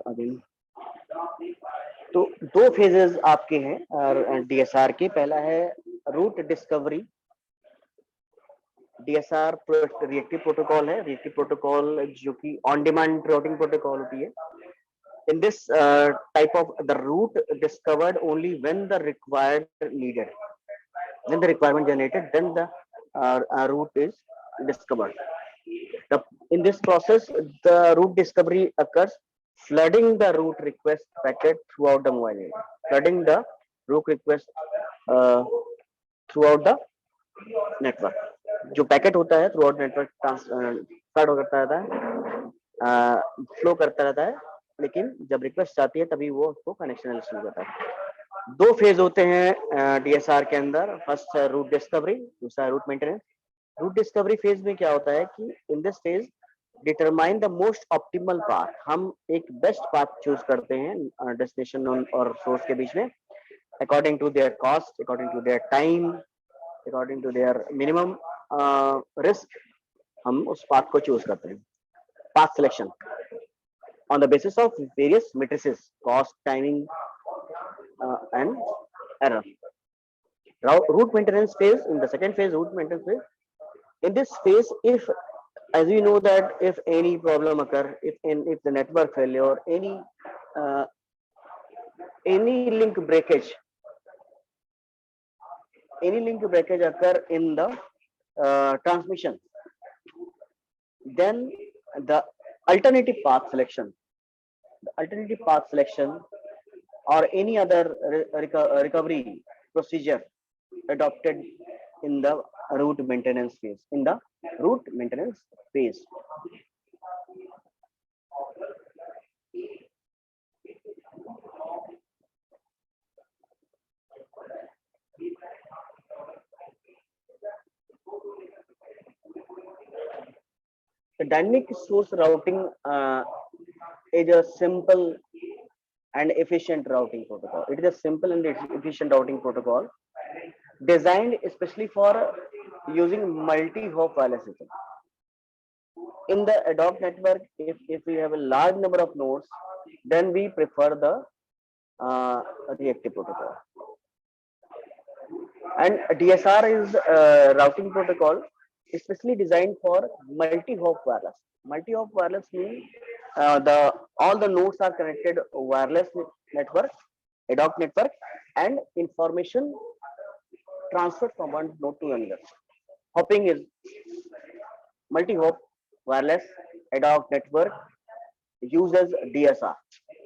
Again तो दो phases आपके हैं डीएसआर के। पहला है route discovery. DSR reactive protocol है, रिएक्टिव प्रोटोकॉल जो कि ऑन डिमांड राउटिंग प्रोटोकॉल होती है। In this type of the route discovered only when the required needed, when the requirement generated, then the route is discovered. In this process, the route discovery occurs, flooding the route request packet throughout the mobile area, flooding the route request throughout the network. जो packet होता है through out network flood करता रहता है, flow करता रहता है, लेकिन जब रिक्वेस्ट आती है तभी वो उसको कनेक्शन शुरू करता है। दो फेज होते हैं डीएसआर के अंदर। फर्स्ट है रूट डिस्कवरी, दूसरा है route maintenance. Route discovery phase में क्या होता है कि in this phase determine the most optimal path. हम एक बेस्ट पाथ चूज करते हैं डेस्टिनेशन और सोर्स के बीच में, according to their cost, according to their time, according to their minimum risk, हम उस पाथ को चूज करते हैं। Path selection on the basis of various matrices, cost, timing, and error. Route maintenance phase, in the second phase, route maintenance phase. In this phase, if, as we know that if any problem occur, if the network failure, any link breakage occur in the transmission, then the alternative path selection or any other recovery procedure adopted in the route maintenance phase. The dynamic source routing is a simple and efficient routing protocol. It is a simple and efficient routing protocol designed especially for using multi-hop wireless system. In the ad hoc network, if we have a large number of nodes, then we prefer the reactive protocol. And DSR is a routing protocol especially designed for multi-hop wireless. Multi-hop wireless means all the nodes are connected wireless network, ad hoc network, and information transferred from one node to another. Hopping is multi-hop wireless ad hoc network used as DSR.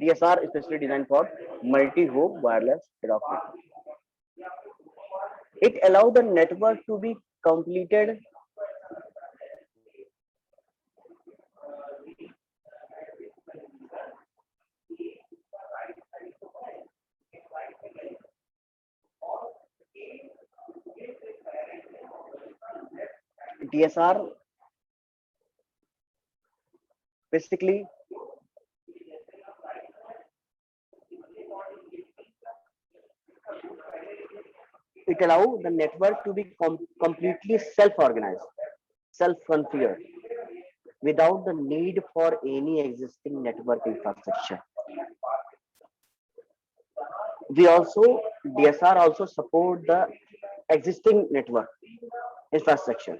DSR is especially designed for multi-hop wireless ad hoc network. It allows the network to be completed DSR basically it allows the network to be completely self-organized, self-configured, without the need for any existing network infrastructure. DSR also support the existing network infrastructure,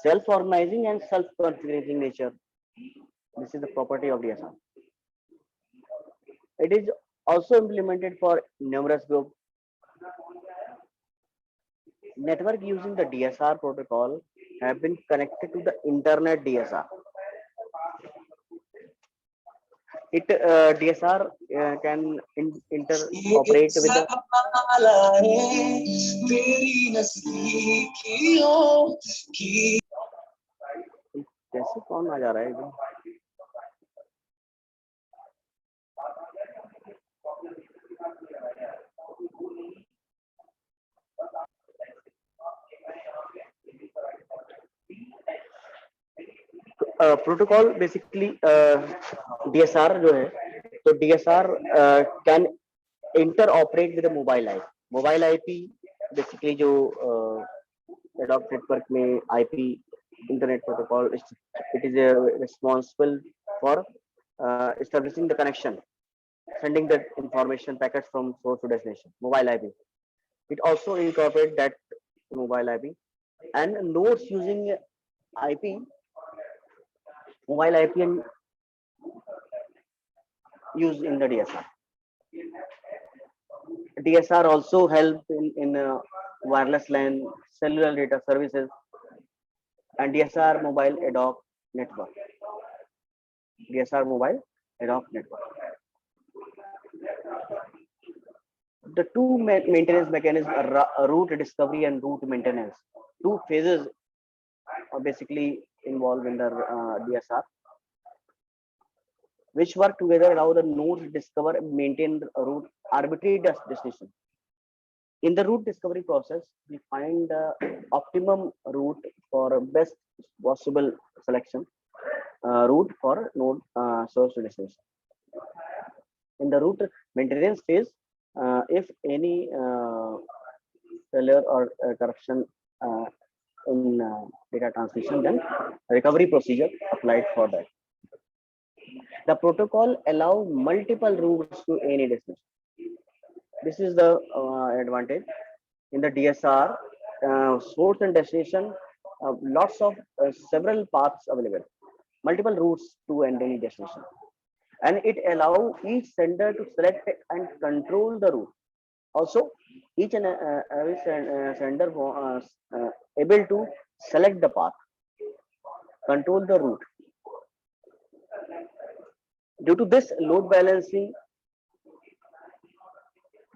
self-organizing and self-configuring nature. This is the property of DSR. It is also implemented for numerous groups. Network using the DSR protocol have been connected to the internet DSR. DSR can interoperate with the कैसे कौन आ जा रहा है एकदम? Protocol basically DSR जो है, तो DSR can inter operate with mobile IP basically जो एड हॉक नेटवर्क में IP internet protocol. It is responsible for establishing the connection, sending the information packets from source to destination, mobile IP. It also incorporates that mobile IP and nodes using IP, mobile IP and used in the DSR. DSR also help in wireless LAN, cellular data services, and DSR mobile ad hoc network. DSR mobile ad hoc network. The two maintenance mechanisms are route discovery and route maintenance. Two phases are basically involved in the DSR, which work together allow the nodes to discover and maintain the route arbitrary destination. In the route discovery process, we find the optimum route for best possible selection route for node source to destination. In the route maintenance phase, if any failure or corruption in data transmission, then recovery procedure applied for that. The protocol allow multiple routes to any destination. This is the advantage in the DSR. Source and destination, lots of several paths available, multiple routes to any destination, and it allow each sender to select and control the route. Also, each and every sender able to select the path, control the route. Due to this load balancing,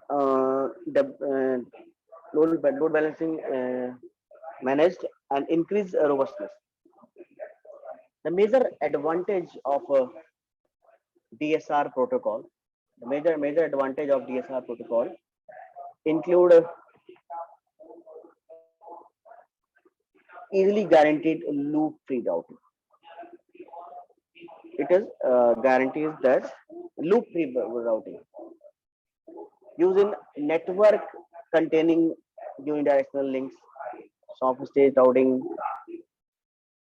the load balancing managed and increased robustness. The major advantage of DSR protocol, the major advantage of DSR protocol include easily guaranteed loop-free routing. It is guarantees that loop-free routing using network containing unidirectional links, soft state routing,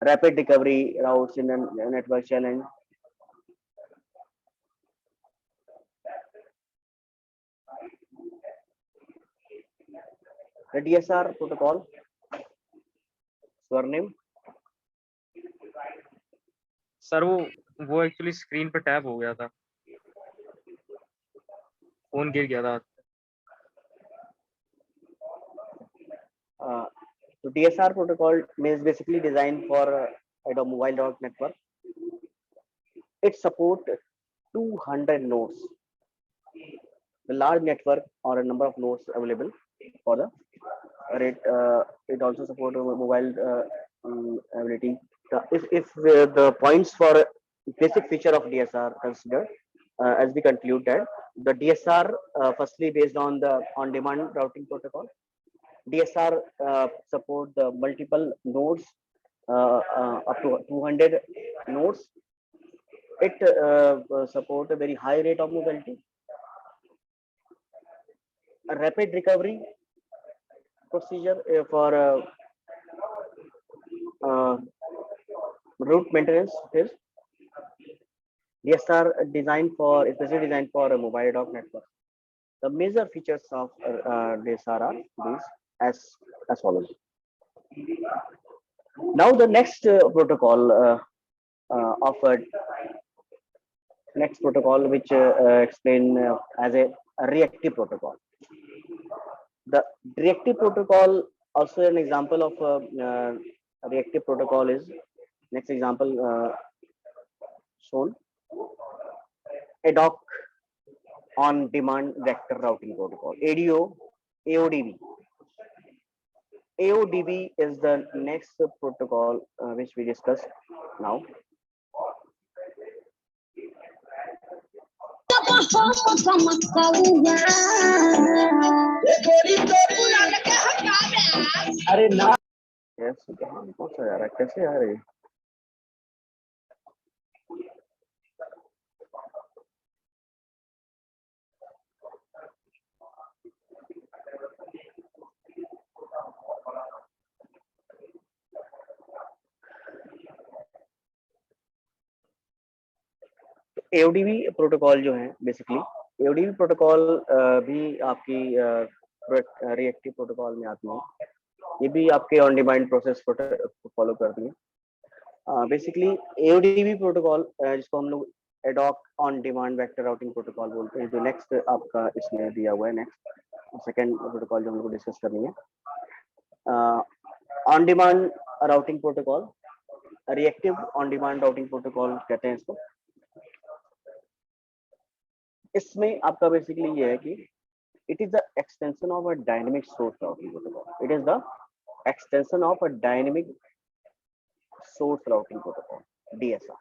rapid recovery routes in a network challenge. The DSR protocol, surname. Sir वो actually screen पर tap हो गया था, phone गिर गया था. So DSR protocol is basically designed for a mobile dot network. It supports 200 nodes. The large network or a number of nodes available for the rate. It also supports mobile ability. If the points for basic feature of DSR considered, as we conclude that the DSR firstly based on the on-demand routing protocol. DSR support the multiple nodes up to 200 nodes. It support a very high rate of mobility, a rapid recovery procedure for route maintenance. Is DSR designed for especially designed for a mobile dot network. The major features of DSR are these as follows. Now the next protocol offered next protocol which explain as a reactive protocol. The reactive protocol also an example of reactive protocol is next example shown ad hoc on demand vector routing protocol, AODV. AODV is the next protocol which we discuss now. अरे ना yes, कौन सा यार कैसे आ रही AODV protocol जो है basically, AODV protocol भी आपकी रिएक्टिव प्रोटोकॉल में आती है। ये भी आपके ऑन डिमांड प्रोसेस को फॉलो करती है। बेसिकली AODV प्रोटोकॉल जिसको हम लोग ad hoc on demand vector routing protocol बोलते हैं, जो नेक्स्ट आपका इसमें दिया हुआ है, नेक्स्ट सेकेंड प्रोटोकॉल जो हम लोग डिस्कस करनी है। On demand routing protocol, reactive on demand routing protocol कहते हैं इसको। इसमें आपका बेसिकली ये है कि it is the extension of a dynamic source routing protocol. It is the extension of a dynamic source routing protocol, DSR.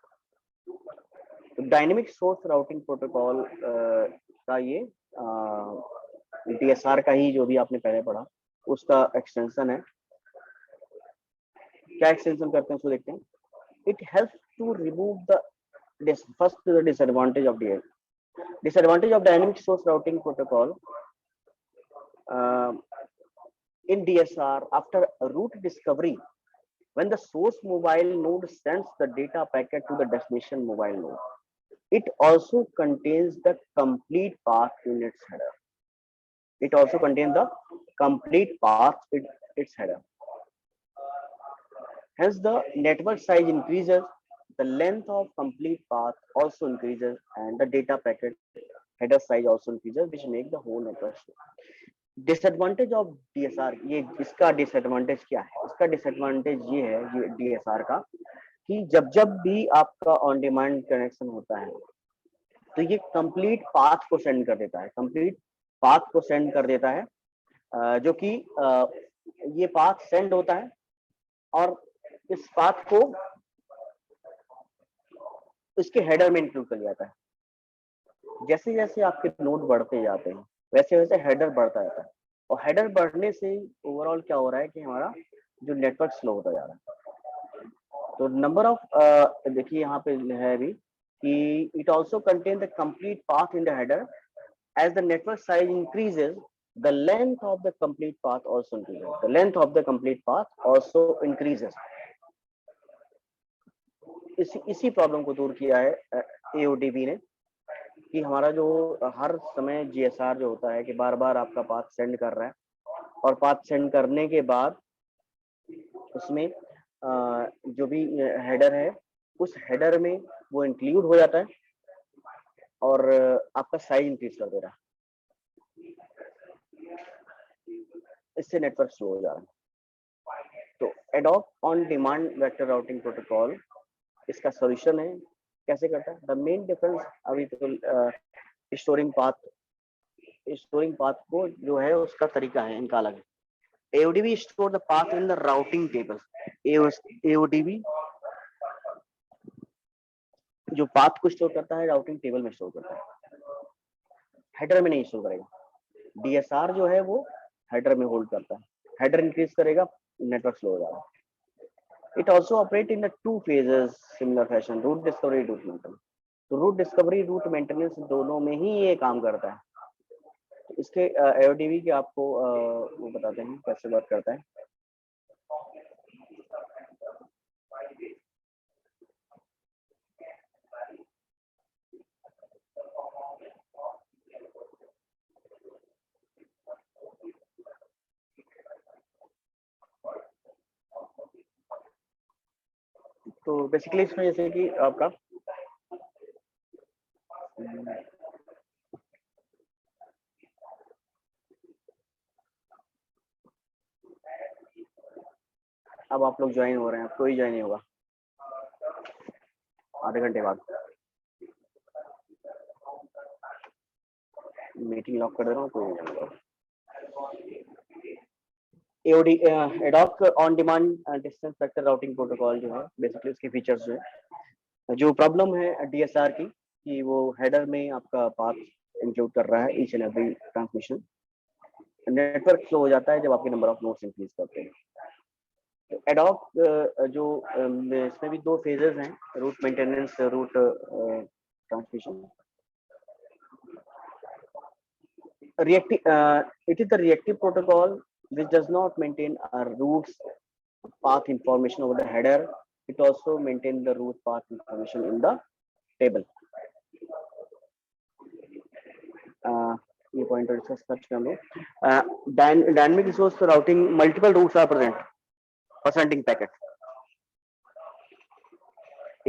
तो dynamic source routing protocol का ये DSR का ही जो भी आपने पहले पढ़ा उसका एक्सटेंशन है। क्या एक्सटेंशन करते हैं उसको देखते हैं। It helps to remove the first disadvantage of dynamic source routing protocol in DSR after route discovery, when the source mobile node sends the data packet to the destination mobile node, it also contains the complete path in its header. It also contains the complete path in its header. Hence, the network size increases, the length of complete path also increases, and the data packet header size also increases, which make the whole network slow. Disadvantage of DSR, ये इसका disadvantage क्या है? इसका disadvantage ये है ये DSR का कि जब भी आपका ऑन डिमांड कनेक्शन होता है तो ये कंप्लीट पाथ को सेंड कर देता है, जो कि ये पाथ सेंड होता है और इस पाथ को इसके हेडर में इंक्लूड कर जाता है। जैसे जैसे आपके नोड बढ़ते जाते हैं वैसे वैसे हेडर बढ़ता जाता है, और हेडर बढ़ने से ओवरऑल क्या हो रहा है कि हमारा जो नेटवर्क स्लो होता जा रहा है। तो नंबर ऑफ देखिए यहाँ पे है अभी कि it also contain the complete path in the header, as the network size increases the length of the complete path also increases. इसी प्रॉब्लम को दूर किया है AODV ने कि हमारा जो हर समय GSR जो होता है कि बार बार आपका पाथ सेंड कर रहा है, और पाथ सेंड करने के बाद उसमें जो भी हेडर है उस हेडर में वो इंक्लूड हो जाता है और आपका साइज इंक्रीज कर दे रहा है। इससे नेटवर्क स्लो हो जा रहा है। तो ad hoc on demand vector routing protocol इसका सॉल्यूशन है। कैसे करता है? द मेन डिफरेंस अभी तो स्टोरिंग पाथ को जो है उसका तरीका है इनका अलग है। AODV store the path in the routing table. AODV जो पाथ को स्टोर करता है राउटिंग टेबल में स्टोर करता है, हेडर में नहीं स्टोर करेगा। DSR जो है वो हेडर में होल्ड करता है, हेडर इंक्रीज करेगा नेटवर्क स्लो हो जाएगा। It also operate in the two phases similar fashion, route discovery, route maintenance. तो route discovery, route maintenance दोनों में ही ये काम करता है। इसके AODV के आपको वो बताते हैं कैसे वर्क करता है। तो बेसिकली इसमें जैसे कि आपका अब आप लोग ज्वाइन हो रहे हैं, कोई ज्वाइन नहीं होगा आधे घंटे बाद। मीटिंग लॉक कर दे रहा हूँ, कोई नहीं होगा। Ad hoc on demand distance vector routing protocol जो है बेसिकली उसके फीचर्स जो है, जो प्रॉब्लम है DSR की कि वो हेडर में आपका पाथ इंक्लूड कर रहा है each and every transmission, network slow हो जाता है जब आपके नंबर ऑफ नोड्स इंक्रीज करते हैं। तो एडॉक जो इसमें भी दो फेजेस हैं, route maintenance, route transmission. It is the reactive protocol which does not maintain a route path information over the header. It also maintains the route path information in the table. ये point discuss कर चुके हम लोग। Dynamic resource routing multiple routes are present for sending packet.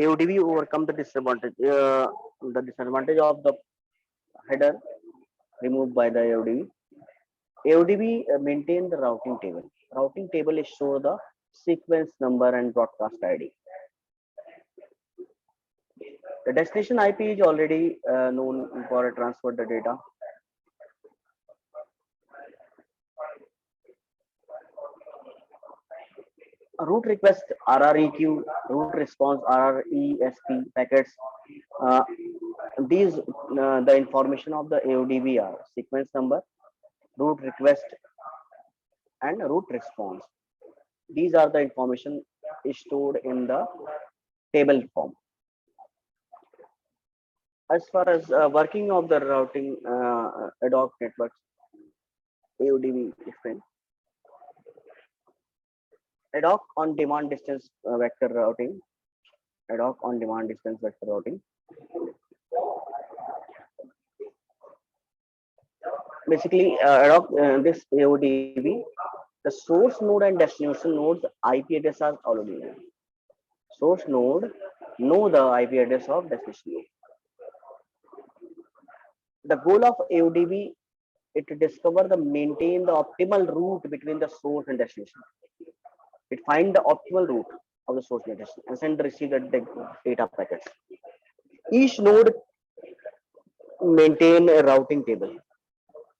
AODV overcome the disadvantage of the header removed by the AODV. AODV maintain the routing table. Routing table is show the sequence number and broadcast ID. The destination IP is already known for transfer the data. Route request RREQ, route response RRESP packets. These the information of the AODV are sequence number, route request, and route response. These are the information stored in the table form. As far as working of the routing ad hoc networks, AODV different. Ad hoc on demand distance vector routing. Ad hoc on demand distance vector routing. Basically, ad hoc this AODV, the source node and destination nodes IP address are already known. Source node know the IP address of destination node. The goal of AODV is to discover the maintain the optimal route between the source and destination. It find the optimal route of the source and destination and send the receive the data packets. Each node maintain a routing table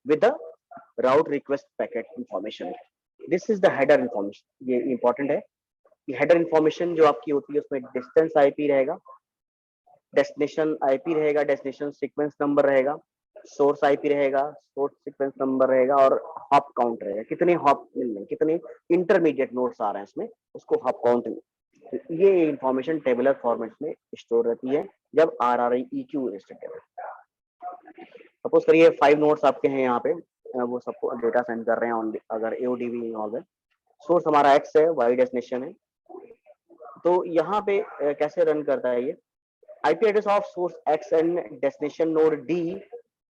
with the route request packet information. This is the header information. ये important है. ये header information जो आपकी होती है उसमें distance IP रहेगा, destination IP रहेगा, destination sequence number रहेगा, source IP रहेगा, source sequence number रहेगा और hop count रहेगा. कितने hop मिल रहे हैं, कितने intermediate nodes आ रहे हैं इसमें, उसको hop count. ये information tabular format में store रहती है जब RREQ रजिस्टर है. सपोज करिए 5 नोड्स आपके हैं यहाँ पे, वो सबको डेटा सेंड कर रहे हैं अगर AODV इन्वॉल्व है. सोर्स हमारा X है, Y डेस्टिनेशन है. तो यहाँ पे कैसे रन करता है ये? IP address of source X and destination node D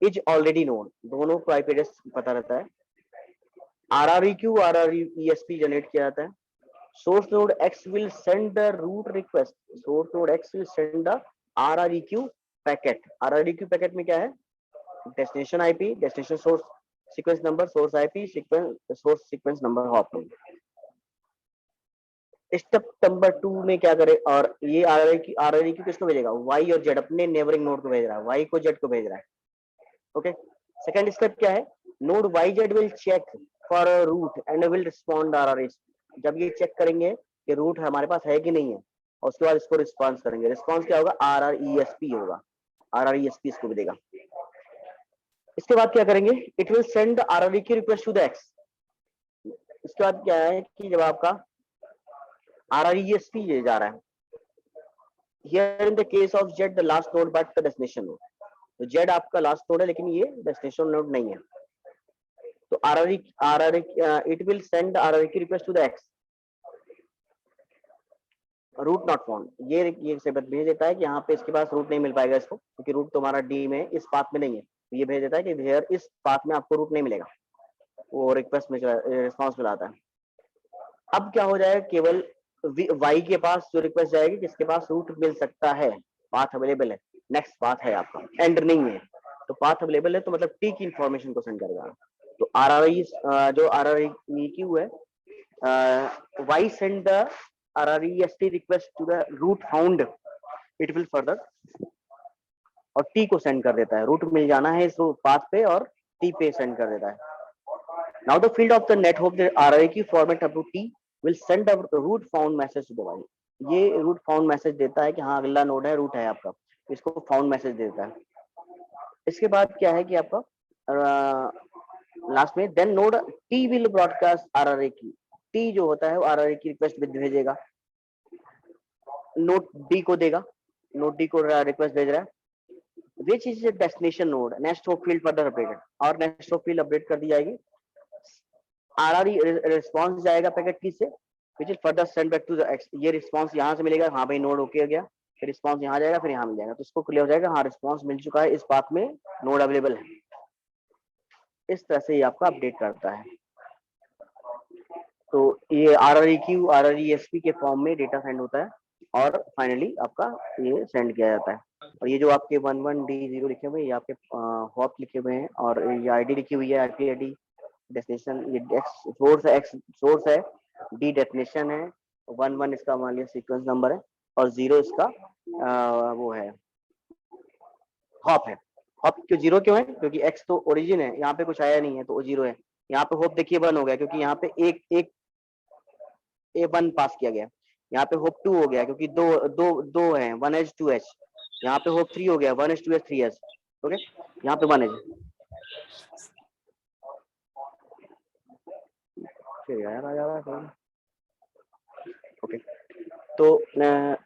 is already known. दोनों को IP एड्रेस पता रहता है. RREQ RRESP जनरेट किया जाता है. Source node X will send the route request. Source node X will send the RREQ packet. RREQ packet में क्या है? Destination IP, destination source sequence number, source IP, source sequence number, hop number. Step number 2 में क्या करे? और ये RREQ किसको भेजेगा? Y और Z, अपने नेबरिंग नोड को भेज रहा है. Y को Z को भेज रहा है. ओके. सेकंड स्टेप क्या है? Node YZ will check for a route and will respond RRESP. जब ये चेक करेंगे कि रूट हमारे पास है कि नहीं है, और उसके बाद इसको रिस्पॉन्स करेंगे. रिस्पॉन्स क्या होगा? RRESP होगा. RRESP इसको भी देगा. इसके बाद क्या करेंगे? It will send RREQ request to the X. इसके बाद क्या है कि जब आपका RRESP ये जा रहा है, here in the case of Z the last node but the destination node. तो Z आपका लास्ट नोड है लेकिन ये डेस्टिनेशन नोड नहीं है. तो it will send RREQ request to the X. Route not found. ये से भेज देता है कि यहाँ पे इसके पास रूट नहीं मिल पाएगा इसको, क्योंकि रूट तुम्हारा D में इस पाथ में नहीं है. ये भेज देता है कि here इस पाथ में आपको रूट नहीं मिलेगा. वो रिक्वेस्ट में रिस्पॉन्स मिलाता है. अब क्या हो जाएगा? केवल Y के पास जो रिक्वेस्ट जाएगी किसके पास रूट मिल सकता है, पाथ अवेलेबल है, नेक्स्ट पाथ है आपका, एंड नहीं है. तो पाथ अवेलेबल है तो मतलब T की इंफॉर्मेशन को सेंड करेगा. तो जो RREQ है, Y send the RRESP request to the route found. It will further और T को सेंड कर देता है. रूट मिल जाना है इस पाथ पे और T पे सेंड कर देता है. Now the field of the net hope the RREQ format up to T will send a route found message to the Y. ये रूट फाउंड मैसेज देता है कि हाँ अगला नोड है, रूट है आपका, इसको फाउंड मैसेज देता है. इसके बाद क्या है कि आपका लास्ट में then node T will broadcast RREQ. T जो होता है वो RREQ रिक्वेस्ट भेजेगा, नोड D को देगा, नोड D को रिक्वेस्ट भेज रहा है. which is a destination node next hop field further updated. और next hop field अपडेट कर दी जाएगी. RRE रिस्पॉन्स जाएगा पैकेट की से, which will further send back to the X. ये रिस्पॉन्स यहाँ से मिलेगा, हाँ भाई नोड ओके हो गया, फिर रिस्पॉन्स यहाँ जाएगा, फिर यहाँ मिल जाएगा. तो इसको क्लियर हो जाएगा हाँ रिस्पॉन्स मिल चुका है, इस पाथ में नोड अवेलेबल है. इस तरह से ये आपका अपडेट करता है। तो ये RREQ RRESP के फॉर्म में डेटा सेंड होता है और फाइनली आपका ये सेंड किया जाता है। और ये जो आपके 11D0 लिखे हुए हैं, ये आपके हॉप लिखे हुए हैं और ये आईडी लिखी हुई है, IP आईडी, डेस्टिनेशन, ये एक्स सोर्स है, डी डेस्टिनेशन है, 11 इसका मान लिया सीक्वेंस नंबर है और 0 इसका वो है हॉप है। हॉप क्यों 0 क्यों है? क्योंकि एक्स तो ओरिजिन है, यहाँ पे कुछ आया नहीं है तो 0 है। यहाँ पे होप देखिए 1 हो गया क्योंकि यहाँ पे एक A1 पास किया गया। यहाँ पे होप 2 हो गया क्योंकि दो है, 1H 2H। यहाँ पे होप 3 हो गया, 1H 2H 3H। ओके, यहाँ पे 1H। यार आ जा रहा है। ओके, तो